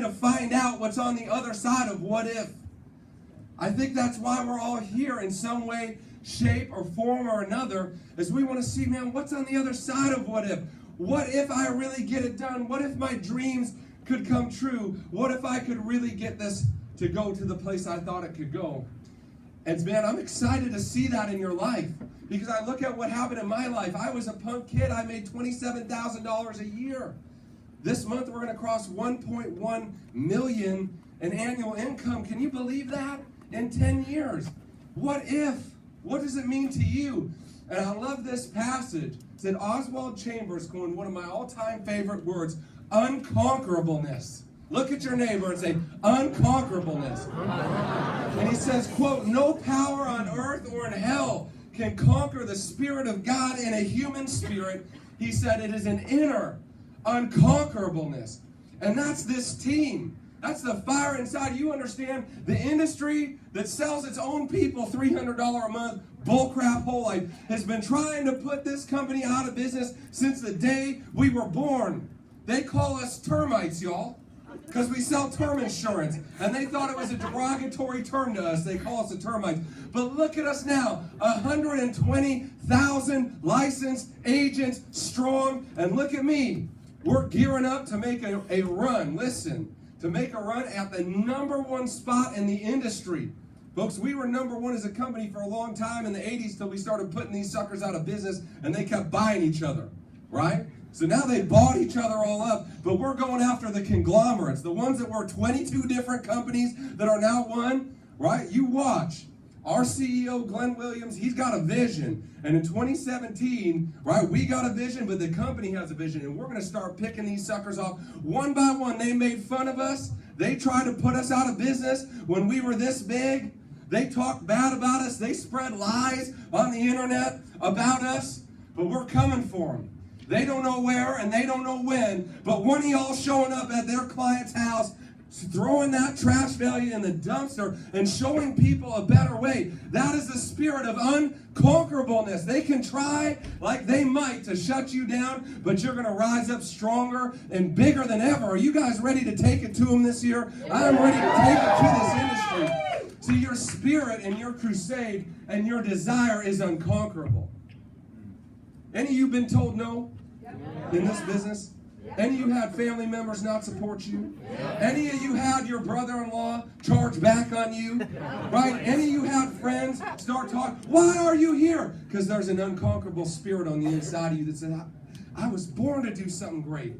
to find out what's on the other side of what if. I think that's why we're all here in some way, shape, or form or another, is we want to see, man, what's on the other side of what if? What if I really get it done? What if my dreams could come true? What if I could really get this to go to the place I thought it could go? And man, I'm excited to see that in your life, because I look at what happened in my life. I was a punk kid. I made $27,000 a year. This month we're going to cross 1.1 million in annual income. Can you believe that? In 10 years. What if? What does it mean to you? And I love this passage. It said Oswald Chambers coined one of my all-time favorite words, unconquerableness. Look at your neighbor and say, unconquerableness. And he says, quote, no power on earth or in hell can conquer the Spirit of God in a human spirit. He said it is an inner unconquerableness. And that's this team. That's the fire inside. You understand the industry that sells its own people $300 a month, bullcrap whole life, has been trying to put this company out of business since the day we were born. They call us termites, y'all, because we sell term insurance. And they thought it was a derogatory term to us. They call us the termites. But look at us now, 120,000 licensed agents strong. And look at me. We're gearing up to make a run. Listen. To make a run at the #1 spot in the industry. Folks, we were #1 as a company for a long time in the 80s till we started putting these suckers out of business and they kept buying each other, right? So now they bought each other all up, but we're going after the conglomerates, the ones that were 22 different companies that are now one, right? You watch. Our CEO, Glenn Williams, he's got a vision. And in 2017, right, we got a vision, but the company has a vision. And we're going to start picking these suckers off one by one. They made fun of us. They tried to put us out of business when we were this big. They talked bad about us. They spread lies on the internet about us. But we're coming for them. They don't know where and they don't know when. But one of y'all showing up at their client's house, throwing that trash value in the dumpster and showing people a better way. That is the spirit of unconquerableness. They can try like they might to shut you down, but you're going to rise up stronger and bigger than ever. Are you guys ready to take it to them this year? I'm ready to take it to this industry. See, your spirit and your crusade and your desire is unconquerable. Any of you been told no in this business? Any of you had family members not support you? Any of you had your brother-in-law charge back on you? Right? Any of you had friends start talking, why are you here? Because there's an unconquerable spirit on the inside of you that said, I was born to do something great.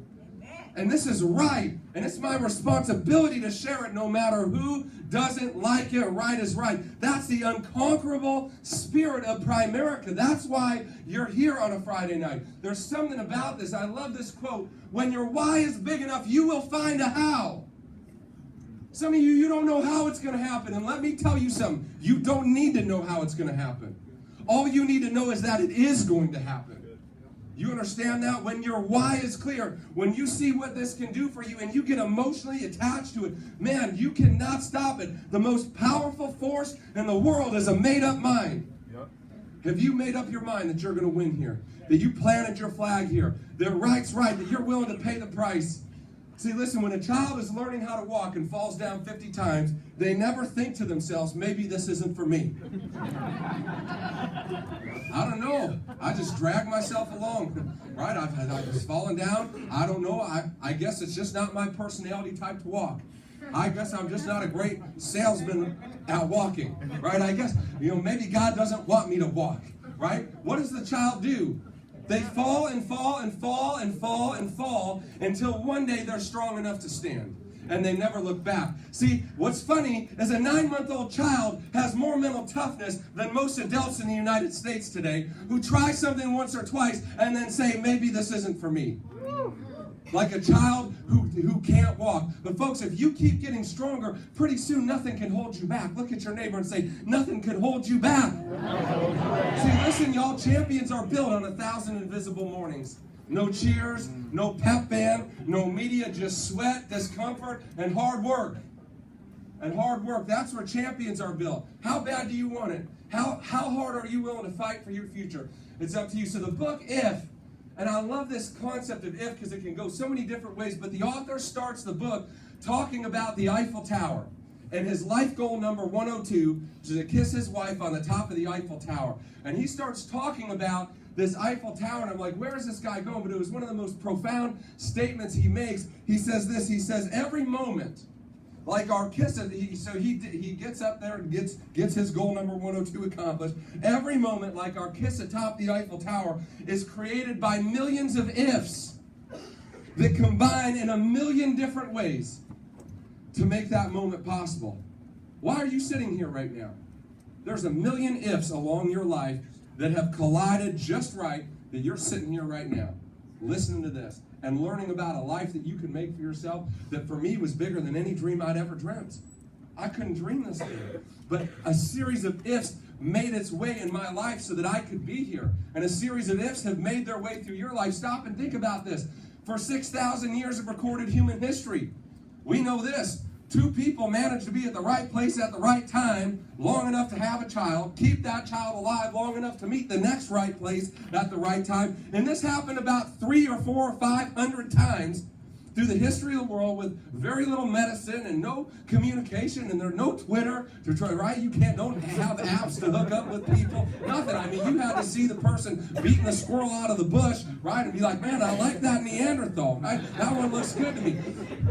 And this is right. And it's my responsibility to share it no matter who doesn't like it. Right is right. That's the unconquerable spirit of Primerica. That's why you're here on a Friday night. There's something about this. I love this quote. When your why is big enough, you will find a how. Some of you don't know how it's going to happen. And let me tell you something. You don't need to know how it's going to happen. All you need to know is that it is going to happen. You understand that? When your why is clear, when you see what this can do for you and you get emotionally attached to it, man, you cannot stop it. The most powerful force in the world is a made-up mind. Yep. Have you made up your mind that you're going to win here? That you planted your flag here? That right's right, that you're willing to pay the price? See, listen, when a child is learning how to walk and falls down 50 times, they never think to themselves, maybe this isn't for me. I don't know. I just drag myself along, right? I've just fallen down. I don't know. I guess it's just not my personality type to walk. I guess I'm just not a great salesman at walking, right? I guess, maybe God doesn't want me to walk, right? What does the child do? They fall and fall and fall and fall and fall until one day they're strong enough to stand. And they never look back. See, what's funny is a 9-month-old child has more mental toughness than most adults in the United States today who try something once or twice and then say, maybe this isn't for me. Like a child who can't walk. But folks, if you keep getting stronger, pretty soon nothing can hold you back. Look at your neighbor and say, nothing can hold you back. See, listen, y'all, champions are built on 1,000 invisible mornings. No cheers, no pep band, no media, just sweat, discomfort, and hard work. And hard work, that's where champions are built. How bad do you want it? How hard are you willing to fight for your future? It's up to you. So the book, If, and I love this concept of if because it can go so many different ways, but the author starts the book talking about the Eiffel Tower. And his life goal number 102 is to kiss his wife on the top of the Eiffel Tower. And he starts talking about this Eiffel Tower, and I'm like, where is this guy going? But it was one of the most profound statements he makes. He says this, he says, every moment, like our kiss, he gets up there and gets his goal number 102 accomplished. Every moment, like our kiss atop the Eiffel Tower, is created by millions of ifs that combine in a million different ways to make that moment possible. Why are you sitting here right now? There's a million ifs along your life that have collided just right that you're sitting here right now, listening to this and learning about a life that you can make for yourself that for me was bigger than any dream I'd ever dreamt. I couldn't dream this thing. But a series of ifs made its way in my life so that I could be here. And a series of ifs have made their way through your life. Stop and think about this. For 6,000 years of recorded human history, we know this. Two people managed to be at the right place at the right time long enough to have a child, keep that child alive long enough to meet the next right place at the right time. And this happened about 300 or 400 or 500 times through the history of the world with very little medicine and no communication, and there's no Twitter to try, right? You don't have apps to hook up with people, nothing. I mean, you had to see the person beating the squirrel out of the bush, right? And be like, man, I like that Neanderthal, right? That one looks good to me.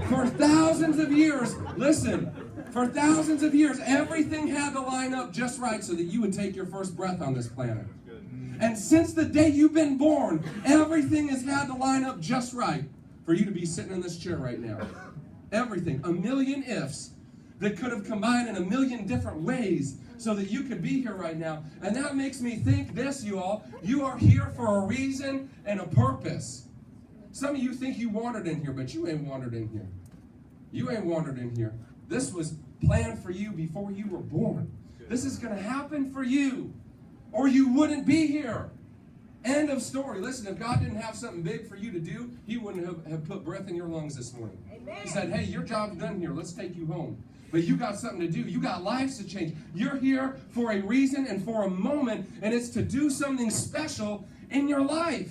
For thousands of years, listen, for thousands of years, everything had to line up just right so that you would take your first breath on this planet. And since the day you've been born, everything has had to line up just right for you to be sitting in this chair right now. Everything. A million ifs that could have combined in a million different ways so that you could be here right now. And that makes me think this, you all. You are here for a reason and a purpose. Some of you think you wandered in here, but you ain't wandered in here. You ain't wandered in here. This was planned for you before you were born. This is going to happen for you, or you wouldn't be here. End of story. Listen, if God didn't have something big for you to do, He wouldn't have put breath in your lungs this morning. Amen. He said, hey, your job's done here. Let's take you home. But you got something to do. You got lives to change. You're here for a reason and for a moment, and it's to do something special in your life.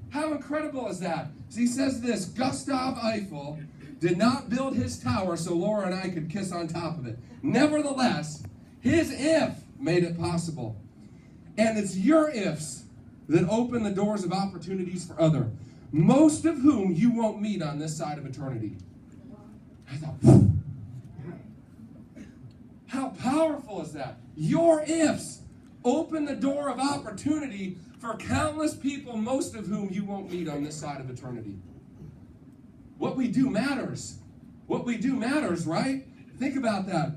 How incredible is that? So he says this, Gustav Eiffel did not build his tower so Laura and I could kiss on top of it. Nevertheless, his if made it possible. And it's your ifs that open the doors of opportunities for others, most of whom you won't meet on this side of eternity. I thought, how powerful is that? Your ifs open the door of opportunity for countless people, most of whom you won't meet on this side of eternity. What we do matters. What we do matters, right? Think about that.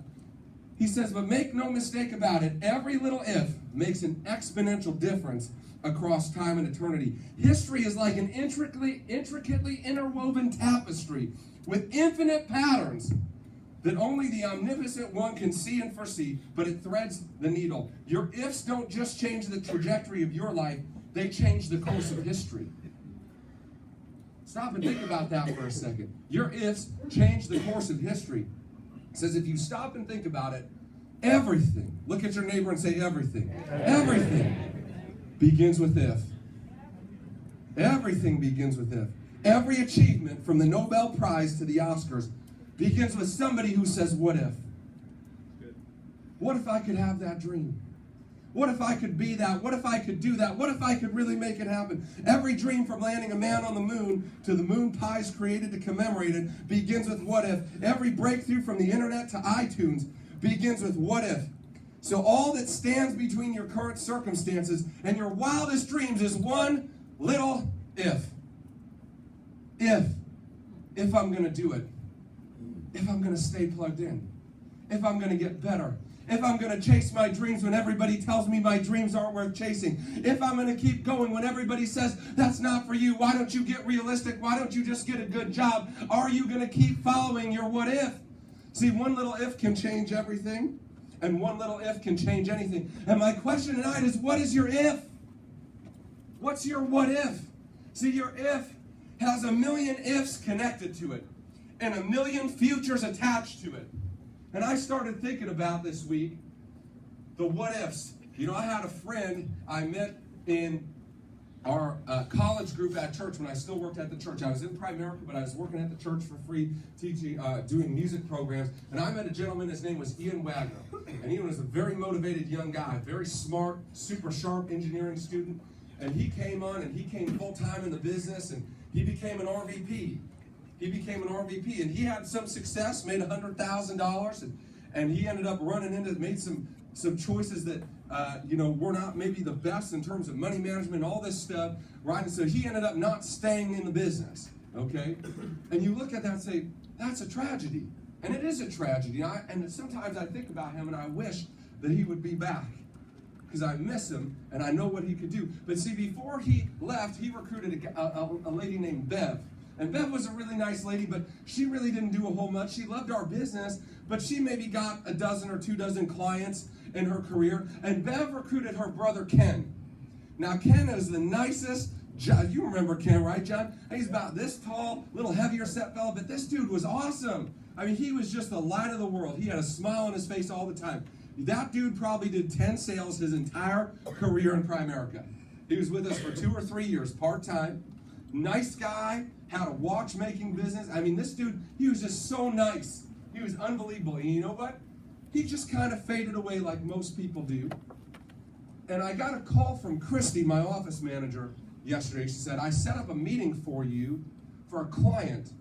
He says, but make no mistake about it, every little if makes an exponential difference across time and eternity. History is like an intricately interwoven tapestry with infinite patterns that only the omnipotent one can see and foresee, but it threads the needle. Your ifs don't just change the trajectory of your life, they change the course of history. Stop and think about that for a second. Your ifs change the course of history. It says if you stop and think about it, everything, look at your neighbor and say everything. Everything begins with if. Everything begins with if. Every achievement from the Nobel Prize to the Oscars begins with somebody who says, what if? What if I could have that dream? What if I could be that? What if I could do that? What if I could really make it happen? Every dream from landing a man on the moon to the moon pies created to commemorate it begins with what if. Every breakthrough from the internet to iTunes begins with what if. So all that stands between your current circumstances and your wildest dreams is one little if. If I'm going to do it. If I'm going to stay plugged in. If I'm going to get better. If I'm going to chase my dreams when everybody tells me my dreams aren't worth chasing. If I'm going to keep going when everybody says, that's not for you. Why don't you get realistic? Why don't you just get a good job? Are you going to keep following your what if? See, one little if can change everything. And one little if can change anything. And my question tonight is, what is your if? What's your what if? See, your if has a million ifs connected to it. And a million futures attached to it. And I started thinking about this week, the what ifs. You know, I had a friend I met in our college group at church, when I still worked at the church. I was in Primerica, but I was working at the church for free, teaching, doing music programs. And I met a gentleman, his name was Ian Wagner. And Ian was a very motivated young guy, very smart, super sharp engineering student. And he came on and he came full-time in the business, and he became an RVP. He became an RVP, and he had some success, made $100,000, and he ended up running into, made some choices that, were not maybe the best in terms of money management, all this stuff, right? And so he ended up not staying in the business, okay? And you look at that and say, that's a tragedy. And it is a tragedy. And sometimes I think about him and I wish that he would be back, because I miss him and I know what he could do. But see, before he left, he recruited a lady named Bev. And Bev was a really nice lady, but she really didn't do a whole much. She loved our business, but she maybe got a dozen or 2 dozen clients in her career. And Bev recruited her brother, Ken. Now, Ken is the nicest. You remember Ken, right, John? He's about this tall, little heavier set fella, but this dude was awesome. I mean, he was just the light of the world. He had a smile on his face all the time. That dude probably did 10 sales his entire career in Primerica. He was with us for 2 or 3 years, part-time. Nice guy, had a watchmaking business. I mean, this dude, he was just so nice. He was unbelievable. And you know what? He just kind of faded away like most people do. And I got a call from Christy, my office manager, yesterday. She said, I set up a meeting for you for a client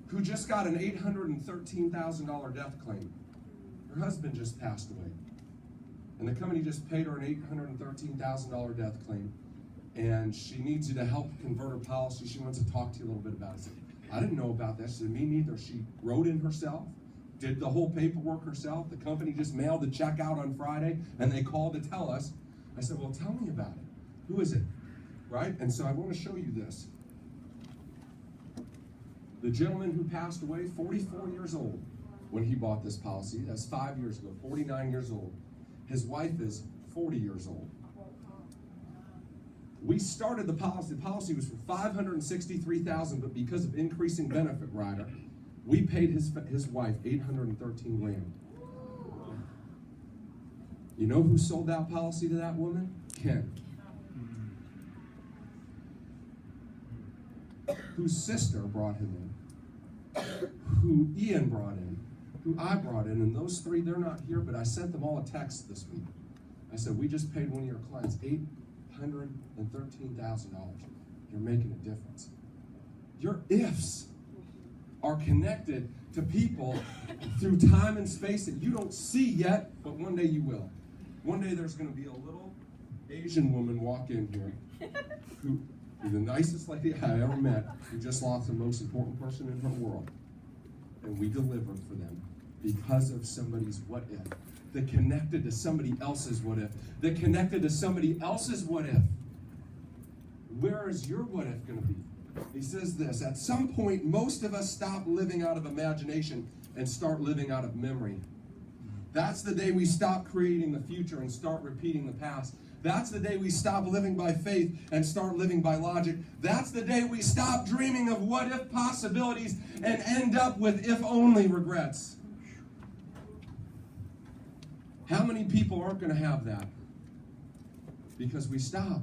who just got an $813,000 death claim. Her husband just passed away. And the company just paid her an $813,000 death claim. And she needs you to help convert her policy. She wants to talk to you a little bit about it. I said, I didn't know about that. She said, me neither. She wrote in herself, did the whole paperwork herself. The company just mailed the check out on Friday, and they called to tell us. I said, well, tell me about it. Who is it? Right? And so I want to show you this. The gentleman who passed away, 44 years old when he bought this policy. That's 5 years ago, 49 years old. His wife is 40 years old. We started the policy. The policy was for $563,000, but because of increasing benefit rider, we paid his wife $813,000. You know who sold that policy to that woman? Ken. Whose sister brought him in, who Ian brought in, who I brought in, and those 3, they're not here, but I sent them all a text this week. I said, we just paid one of your clients $813,000. You're making a difference. Your ifs are connected to people through time and space that you don't see yet, but one day you will. One day there's going to be a little Asian woman walk in here who is the nicest lady I ever met, who just lost the most important person in her world. And we delivered for them because of somebody's what if. That connected to somebody else's what if. That connected to somebody else's what if. Where is your what if going to be? He says this, at some point, most of us stop living out of imagination and start living out of memory. That's the day we stop creating the future and start repeating the past. That's the day we stop living by faith and start living by logic. That's the day we stop dreaming of what if possibilities and end up with if only regrets. How many people aren't going to have that? Because we stop.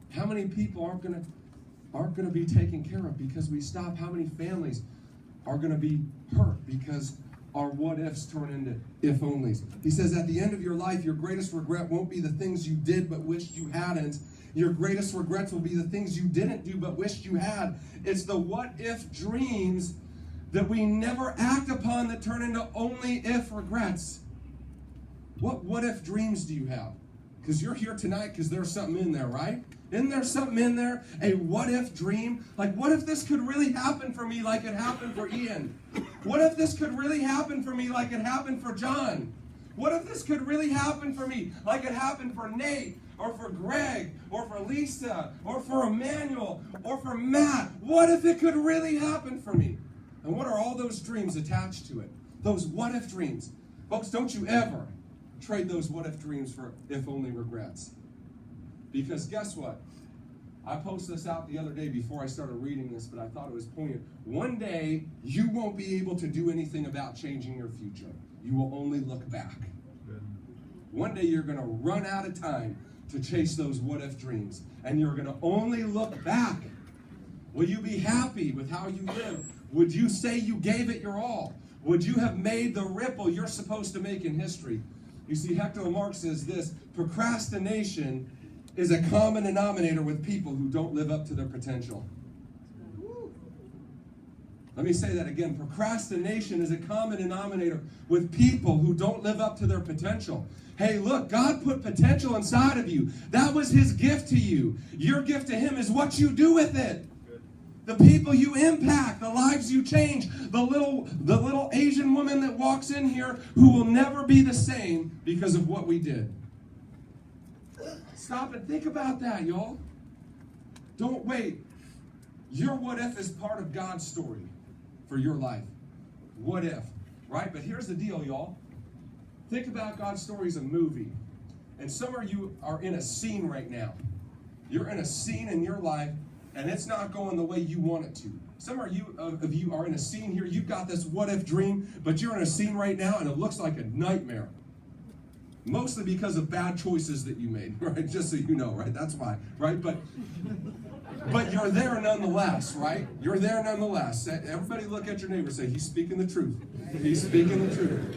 How many people aren't going to be taken care of because we stop? How many families are going to be hurt because our what ifs turn into if onlys? He says at the end of your life, your greatest regret won't be the things you did but wished you hadn't. Your greatest regrets will be the things you didn't do but wished you had. It's the what if dreams that we never act upon that turn into only if regrets. What if dreams do you have? Because you're here tonight because there's something in there, right? Isn't there something in there? A what if dream? Like, what if this could really happen for me like it happened for Ian? What if this could really happen for me like it happened for John? What if this could really happen for me like it happened for Nate, or for Greg, or for Lisa, or for Emmanuel, or for Matt? What if it could really happen for me? And what are all those dreams attached to it? Those what if dreams. Folks, don't you ever trade those what if dreams for if only regrets. Because guess what? I posted this out the other day before I started reading this, but I thought it was poignant. One day, you won't be able to do anything about changing your future. You will only look back. One day, you're going to run out of time. to chase those what-if dreams. And you're going to only look back. Will you be happy with how you live? Would you say you gave it your all? Would you have made the ripple you're supposed to make in history? You see, Hector Marx says this: procrastination is a common denominator with people who don't live up to their potential. Let me say that again. Procrastination is a common denominator with people who don't live up to their potential. Hey, look, God put potential inside of you. That was his gift to you. Your gift to him is what you do with it. The people you impact, the lives you change, the little Asian woman that walks in here who will never be the same because of what we did. Stop and think about that, y'all. Don't wait. Your what if is part of God's story for your life. What if, right? But here's the deal, y'all. Think about God's story as a movie. And some of you are in a scene right now. You're in a scene in your life, and it's not going the way you want it to. Some of you are in a scene here. You've got this what-if dream, but you're in a scene right now, and it looks like a nightmare. Mostly because of bad choices that you made, right? Just so you know, right? That's why, right? But you're there nonetheless, right? You're there nonetheless. Everybody look at your neighbor and say, he's speaking the truth. He's speaking the truth.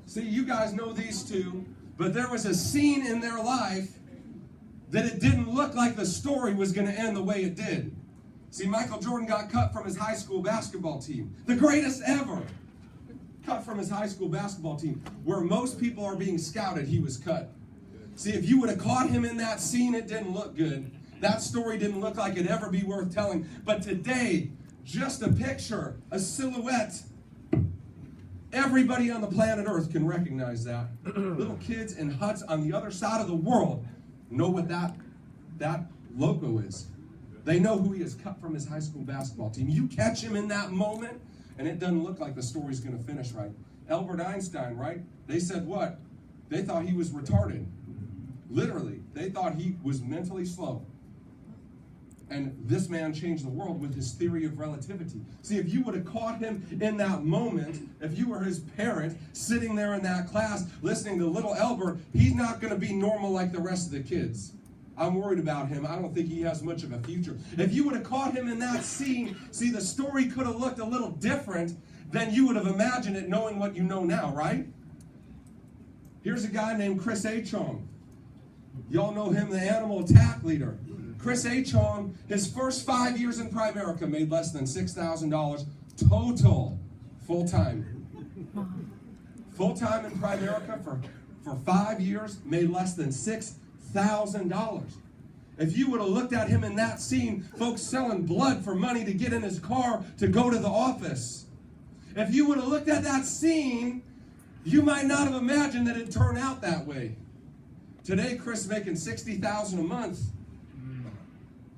See, you guys know these two, but there was a scene in their life that it didn't look like the story was going to end the way it did. See, Michael Jordan got cut from his high school basketball team. The greatest ever. Cut from his high school basketball team. Where most people are being scouted, he was cut. See, if you would have caught him in that scene, it didn't look good. That story didn't look like it'd ever be worth telling. But today, just a picture, a silhouette, everybody on the planet Earth can recognize that. Little kids in huts on the other side of the world know what that logo is. They know who he is, cut from his high school basketball team. You catch him in that moment, and it doesn't look like the story's going to finish right. Albert Einstein, right? They said what? They thought he was retarded. Literally. They thought he was mentally slow. And this man changed the world with his theory of relativity. See, if you would have caught him in that moment, if you were his parent sitting there in that class listening to little Albert, he's not going to be normal like the rest of the kids. I'm worried about him. I don't think he has much of a future. If you would have caught him in that scene, see, the story could have looked a little different than you would have imagined it knowing what you know now, right? Here's a guy named Chris A. Chong. Y'all know him, the animal attack leader. Chris A. Chong, his first 5 years in Primerica made less than $6,000 total full-time. Full-time in Primerica for 5 years, made less than $6,000. If you would have looked at him in that scene, folks selling blood for money to get in his car to go to the office. If you would have looked at that scene, you might not have imagined that it'd turn out that way. Today, Chris is making $60,000 a month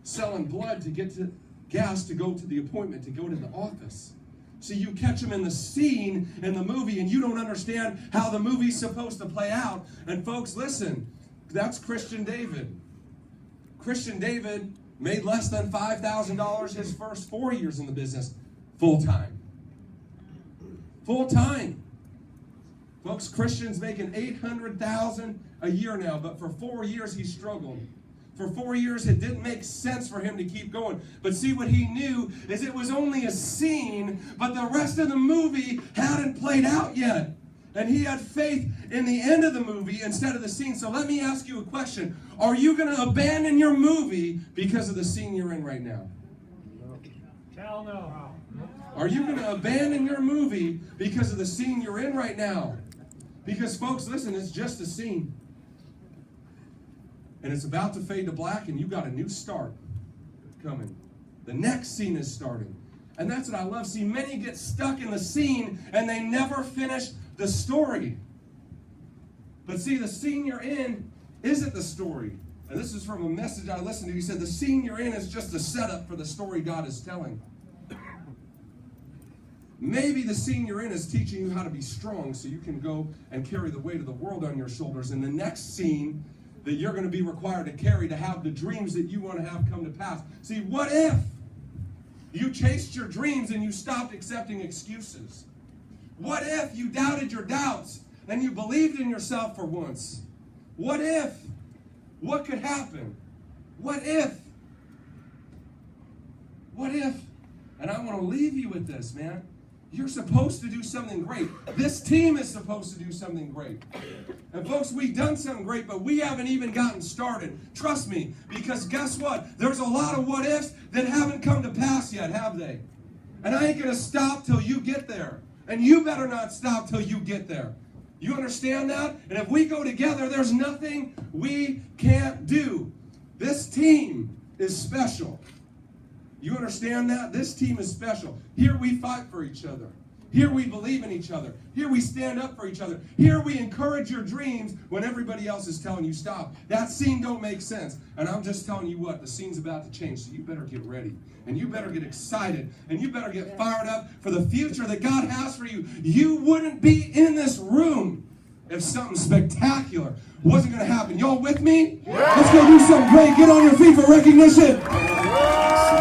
selling blood to get to gas to go to the appointment, to go to the office. See, you catch him in the scene in the movie, and you don't understand how the movie's supposed to play out. And folks, listen, that's Christian David. Christian David made less than $5,000 his first 4 years in the business, full-time. Full-time. Folks, Christian's making $800,000 a year now, but for 4 years he struggled. For 4 years, it didn't make sense for him to keep going. But see, what he knew is it was only a scene, but the rest of the movie hadn't played out yet. And he had faith in the end of the movie instead of the scene. So let me ask you a question. Are you going to abandon your movie because of the scene you're in right now? Hell no. Are you going to abandon your movie because of the scene you're in right now? Because, folks, listen, it's just a scene. And it's about to fade to black, and you got a new start coming. The next scene is starting. And that's what I love. See, many get stuck in the scene, and they never finish the story. But see, the scene you're in isn't the story. And this is from a message I listened to. He said, the scene you're in is just a setup for the story God is telling. Maybe the scene you're in is teaching you how to be strong so you can go and carry the weight of the world on your shoulders. And the next scene that you're going to be required to carry to have the dreams that you want to have come to pass. See, what if you chased your dreams and you stopped accepting excuses? What if you doubted your doubts and you believed in yourself for once? What if? What could happen? What if? What if? And I want to leave you with this, man. You're supposed to do something great. This team is supposed to do something great. And folks, we've done something great, but we haven't even gotten started. Trust me, because guess what? There's a lot of what ifs that haven't come to pass yet, have they? And I ain't going to stop till you get there. And you better not stop till you get there. You understand that? And if we go together, there's nothing we can't do. This team is special. You understand that? This team is special. Here we fight for each other. Here we believe in each other. Here we stand up for each other. Here we encourage your dreams when everybody else is telling you stop. That scene don't make sense. And I'm just telling you what, the scene's about to change. So you better get ready. And you better get excited. And you better get fired up for the future that God has for you. You wouldn't be in this room if something spectacular wasn't going to happen. Y'all with me? Yeah. Let's go do something great. Get on your feet for recognition.